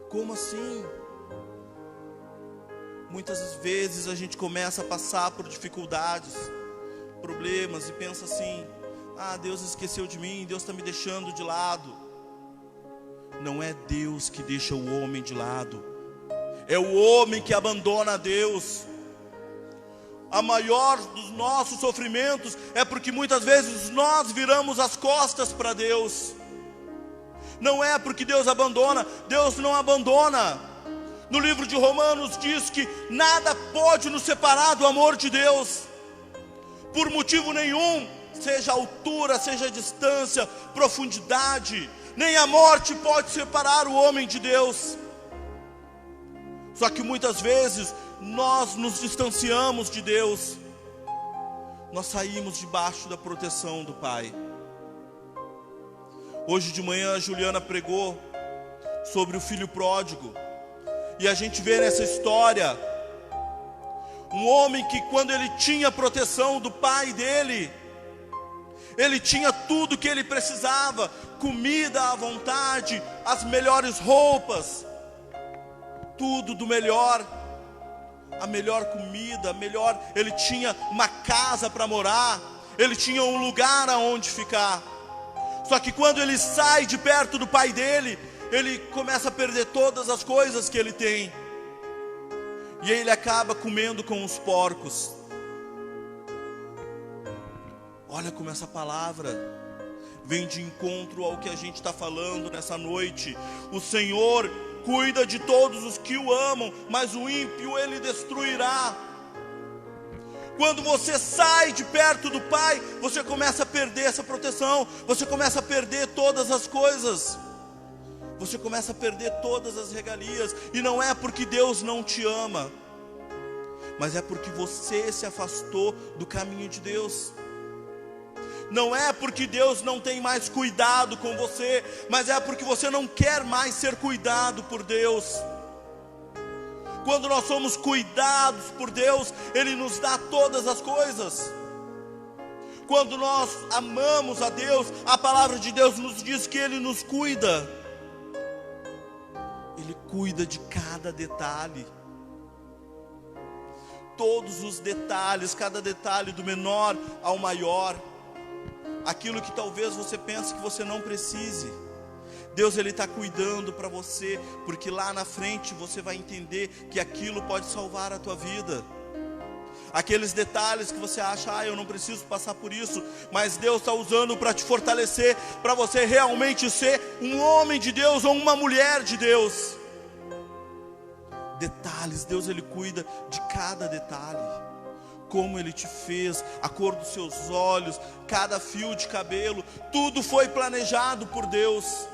Como assim? Muitas vezes a gente começa a passar por dificuldades, problemas, e pensa assim: Deus esqueceu de mim, Deus está me deixando de lado. Não é Deus que deixa o homem de lado, é o homem que abandona Deus. A maior dos nossos sofrimentos é porque muitas vezes nós viramos as costas para Deus. Não é porque Deus abandona, Deus não abandona. No livro de Romanos diz que nada pode nos separar do amor de Deus, por motivo nenhum, seja a altura, seja a distância, profundidade, nem a morte pode separar o homem de Deus. Só que muitas vezes nós nos distanciamos de Deus, nós saímos debaixo da proteção do Pai. Hoje de manhã a Juliana pregou sobre o filho pródigo, e a gente vê nessa história um homem que, quando ele tinha proteção do pai dele, ele tinha tudo que ele precisava, comida à vontade, as melhores roupas, tudo do melhor, a melhor comida, ele tinha uma casa para morar, ele tinha um lugar aonde ficar. Só que quando ele sai de perto do pai dele, ele começa a perder todas as coisas que ele tem, e ele acaba comendo com os porcos. Olha como essa palavra vem de encontro ao que a gente está falando nessa noite. O Senhor cuida de todos os que o amam, mas o ímpio Ele destruirá. Quando você sai de perto do Pai, você começa a perder essa proteção, você começa a perder todas as coisas, você começa a perder todas as regalias. E não é porque Deus não te ama, mas é porque você se afastou do caminho de Deus. Não é porque Deus não tem mais cuidado com você, mas é porque você não quer mais ser cuidado por Deus. Quando nós somos cuidados por Deus, Ele nos dá todas as coisas. Quando nós amamos a Deus, a palavra de Deus nos diz que Ele nos cuida. Ele cuida de cada detalhe. todos os detalhes, cada detalhe do menor ao maior. Aquilo que talvez você pense que você não precise, Deus ele está cuidando para você, porque lá na frente você vai entender que aquilo pode salvar a tua vida. Aqueles detalhes que você acha, eu não preciso passar por isso, mas Deus está usando para te fortalecer, para você realmente ser um homem de Deus ou uma mulher de Deus. Detalhes, Deus ele cuida de cada detalhe. Como ele te fez, a cor dos seus olhos, cada fio de cabelo, tudo foi planejado por Deus.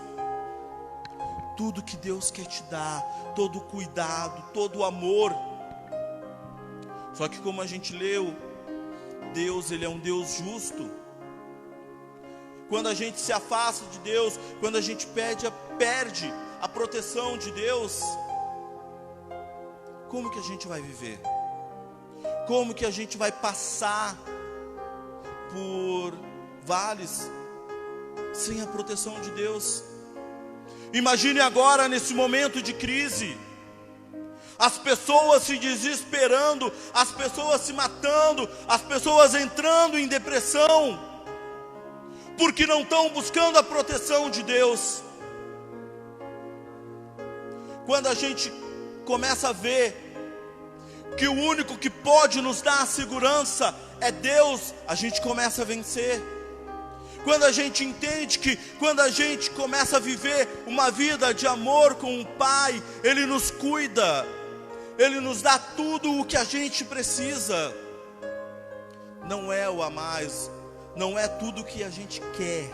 Tudo que Deus quer te dar, todo o cuidado, todo o amor. Só que como a gente leu, Deus ele é um Deus justo. Quando a gente se afasta de Deus, quando a gente perde a proteção de Deus, como que a gente vai viver? Como que a gente vai passar por vales sem a proteção de Deus? Imagine agora nesse momento de crise, as pessoas se desesperando, as pessoas se matando, as pessoas entrando em depressão, porque não estão buscando a proteção de Deus. Quando a gente começa a ver que o único que pode nos dar a segurança é Deus, a gente começa a vencer. Quando a gente entende que quando a gente começa a viver uma vida de amor com o Pai, Ele nos cuida, Ele nos dá tudo o que a gente precisa. Não é o a mais, não é tudo o que a gente quer,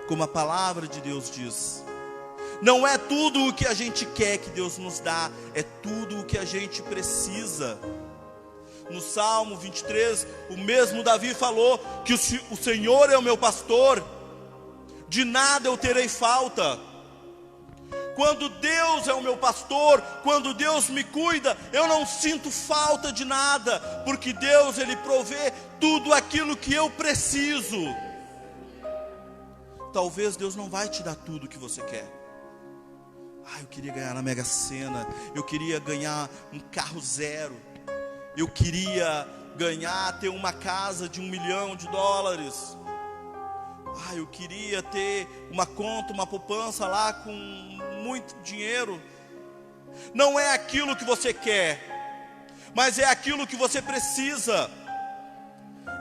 como a palavra de Deus diz. Não é tudo o que a gente quer que Deus nos dá, é tudo o que a gente precisa. No Salmo 23, o mesmo Davi falou que o Senhor é o meu pastor, de nada eu terei falta. Quando Deus é o meu pastor, quando Deus me cuida, eu não sinto falta de nada, porque Deus ele provê tudo aquilo que eu preciso. Talvez Deus não vai te dar tudo o que você quer. Eu queria ganhar na Mega Sena, eu queria ganhar um carro zero, eu queria ter uma casa de $1 milhão. Eu queria ter uma conta, uma poupança lá com muito dinheiro. Não é aquilo que você quer, mas é aquilo que você precisa.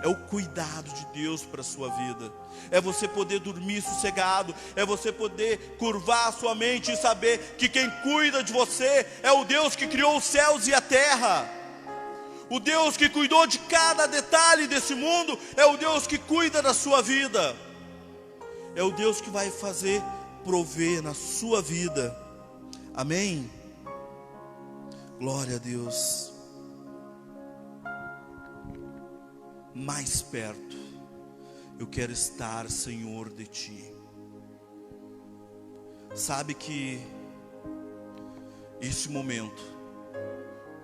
É o cuidado de Deus para a sua vida. É você poder dormir sossegado. É você poder curvar a sua mente e saber que quem cuida de você é o Deus que criou os céus e a terra. O Deus que cuidou de cada detalhe desse mundo é o Deus que cuida da sua vida. É o Deus que vai fazer prover na sua vida. Amém? Glória a Deus. Mais perto eu quero estar, Senhor, de Ti. Sabe que esse momento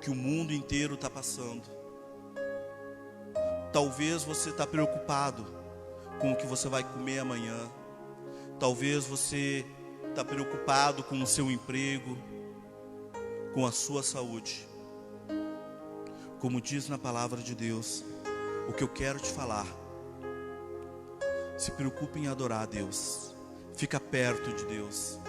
que o mundo inteiro está passando, talvez você está preocupado com o que você vai comer amanhã. Talvez você está preocupado com o seu emprego, com a sua saúde. Como diz na palavra de Deus, o que eu quero te falar: se preocupe em adorar a Deus, fica perto de Deus.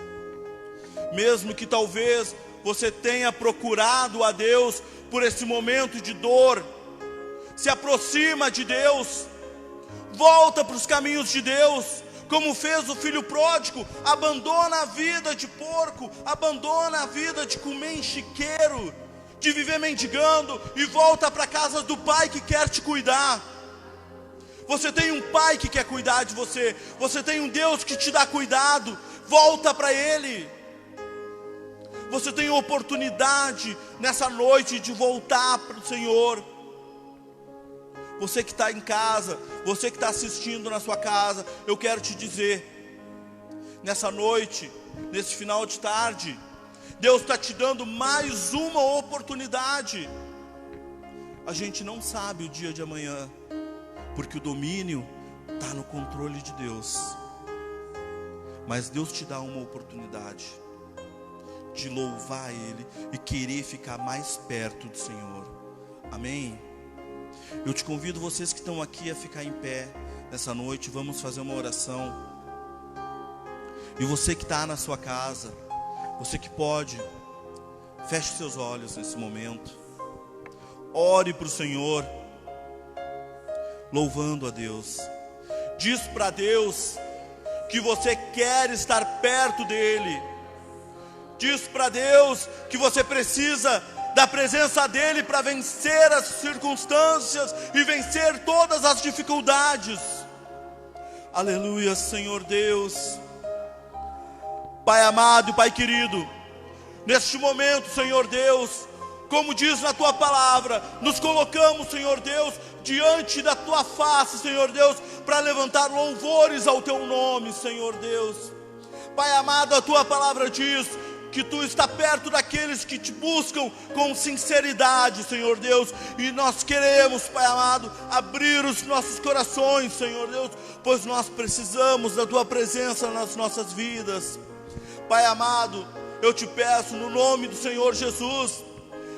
Mesmo que talvez você tenha procurado a Deus por esse momento de dor, se aproxima de Deus, volta para os caminhos de Deus, como fez o filho pródigo. Abandona a vida de porco, abandona a vida de comer em chiqueiro, de viver mendigando, e volta para a casa do Pai que quer te cuidar. Você tem um Pai que quer cuidar de você, você tem um Deus que te dá cuidado. Volta para Ele. Você tem a oportunidade nessa noite de voltar para o Senhor. Você que está em casa, você que está assistindo na sua casa, eu quero te dizer, nessa noite, nesse final de tarde, Deus está te dando mais uma oportunidade. A gente não sabe o dia de amanhã, porque o domínio está no controle de Deus. Mas Deus te dá uma oportunidade de louvar Ele e querer ficar mais perto do Senhor. Amém? Eu te convido, vocês que estão aqui, a ficar em pé nessa noite. Vamos fazer uma oração. E você que está na sua casa, você que pode, feche seus olhos nesse momento. Ore para o Senhor, louvando a Deus. Diz para Deus que você quer estar perto dEle. Diz para Deus que você precisa da presença dEle para vencer as circunstâncias e vencer todas as dificuldades. Aleluia, Senhor Deus. Pai amado e Pai querido, neste momento, Senhor Deus, como diz na Tua palavra, nos colocamos, Senhor Deus, diante da Tua face, Senhor Deus, para levantar louvores ao Teu nome, Senhor Deus. Pai amado, a Tua palavra diz que Tu está perto daqueles que Te buscam com sinceridade, Senhor Deus. E nós queremos, Pai amado, abrir os nossos corações, Senhor Deus, pois nós precisamos da Tua presença nas nossas vidas. Pai amado, eu Te peço no nome do Senhor Jesus,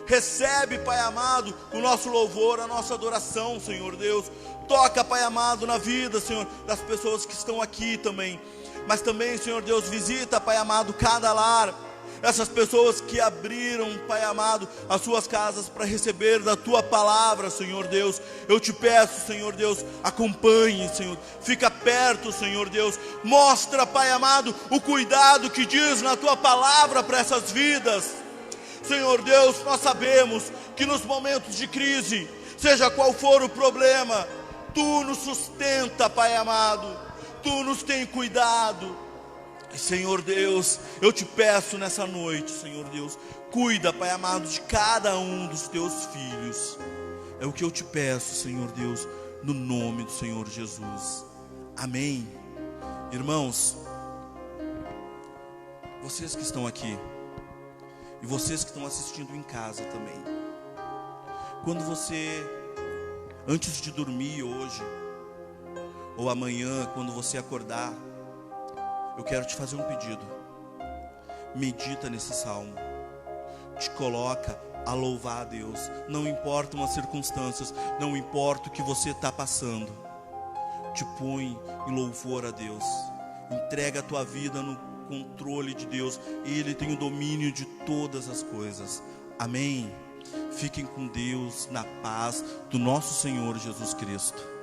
recebe, Pai amado, o nosso louvor, a nossa adoração, Senhor Deus. Toca, Pai amado, na vida, Senhor, das pessoas que estão aqui também. Mas também, Senhor Deus, visita, Pai amado, cada lar. Essas pessoas que abriram, Pai amado, as suas casas para receber da Tua palavra, Senhor Deus. Eu Te peço, Senhor Deus, acompanhe, Senhor. Fica perto, Senhor Deus. Mostra, Pai amado, o cuidado que diz na Tua palavra para essas vidas. Senhor Deus, nós sabemos que nos momentos de crise, seja qual for o problema, Tu nos sustenta, Pai amado. Tu nos tem cuidado. Senhor Deus, eu Te peço nessa noite, Senhor Deus, cuida, Pai amado, de cada um dos Teus filhos. É o que eu Te peço, Senhor Deus, no nome do Senhor Jesus. Amém. Irmãos, vocês que estão aqui e vocês que estão assistindo em casa também, quando você, antes de dormir hoje ou amanhã, quando você acordar, eu quero te fazer um pedido. Medita nesse salmo. Te coloca a louvar a Deus. Não importam as circunstâncias, não importa o que você está passando. Te põe em louvor a Deus. Entrega a tua vida no controle de Deus. Ele tem o domínio de todas as coisas. Amém? Fiquem com Deus na paz do nosso Senhor Jesus Cristo.